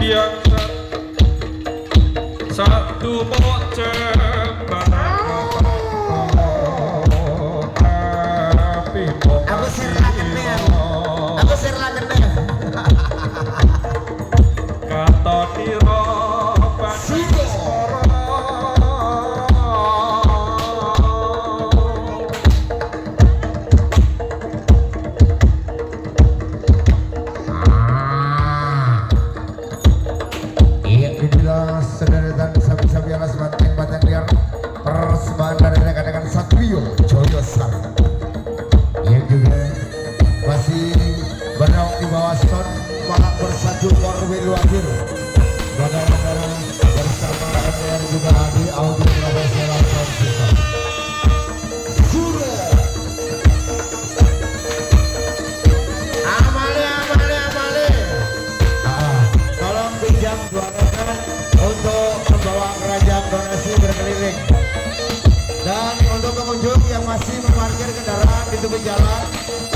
yang satu bocah aku sirlah kenal kata diro sederetan sapi-sapi alas banteng-banteng liar persembahan dari rekan-rekan Satrio Joyo Sar yang juga masih bernaung di bawah ston malah bersatu korwil wakil saudara-saudara bersama MDR juga di audio profesional sound system Surya amale tolong pinjam 2 rekan untuk membawa kerajaan donasi berkeliling dan untuk pengunjung yang masih memarkir kendaraan di tepi jalan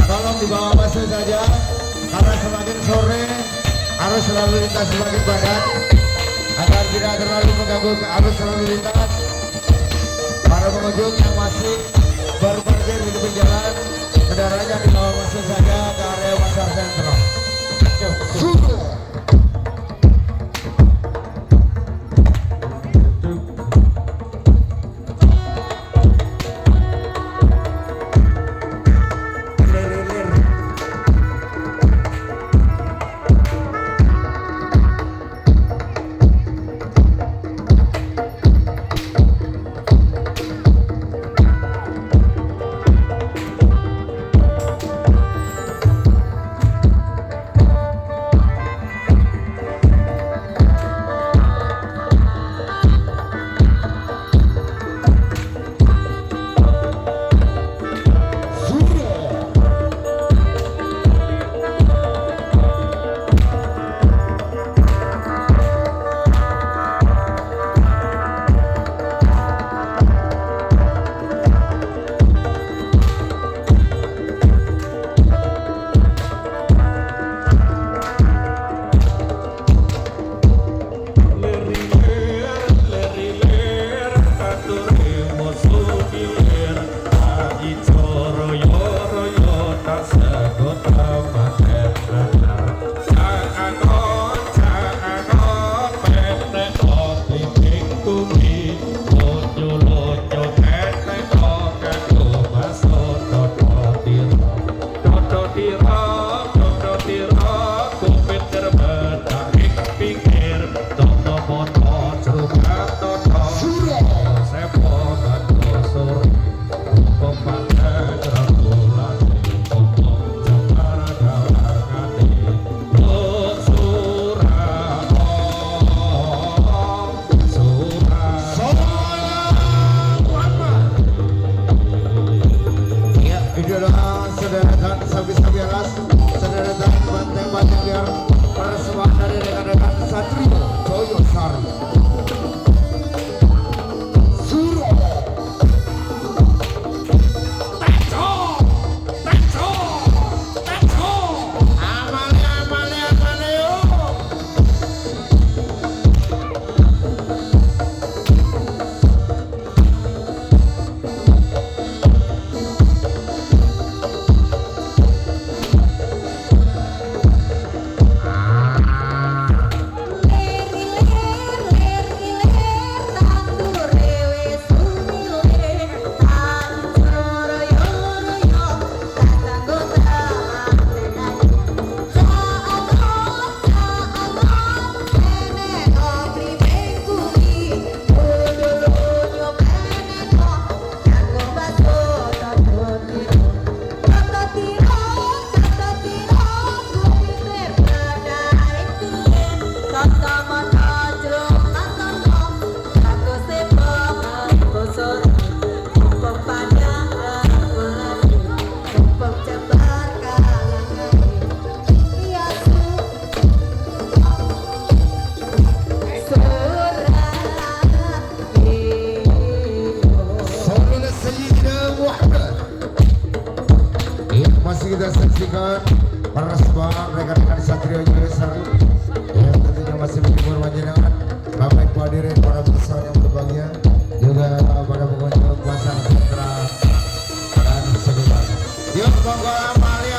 tolong dibawa masuk saja karena semakin sore arus lalu lintas semakin padat agar tidak terlalu mengganggu arus lalu lintas. Para pengunjung yang masih berparkir di tepi jalan kendaraannya dibawa masuk saja ke area pasar sentral. masih menghibur panjenengan. Bapak Ibu hadirin, para pemirsa yang berbahagia, juga pada pengunjung pasar sentra dan sekitar. Yuk monggo amali.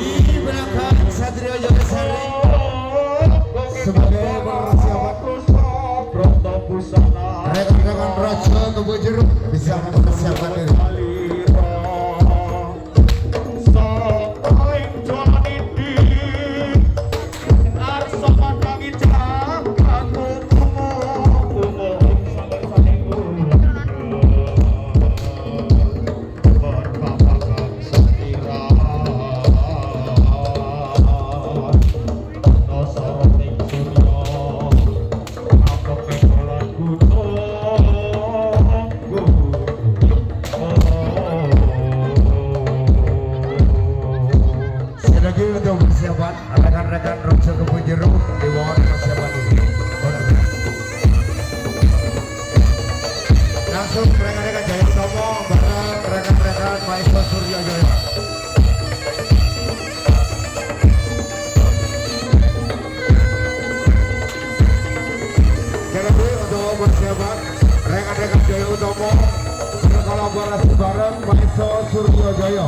Di belakang Satrio Jogesari sebagai persiapan rekan-rekan Raja Kebun Jeruk bisa mempersiapkan diri. Lagi untuk persiapan rekan-rekan Raja Kebun Jeruk di bawah persiapan ini. Langsung rekan-rekan Jaya Utomo bareng rekan-rekan Maestro Surya Jaya. Jadi untuk persiapan rekan-rekan Jaya Utomo berkolaborasi bareng Maestro Surya Jaya.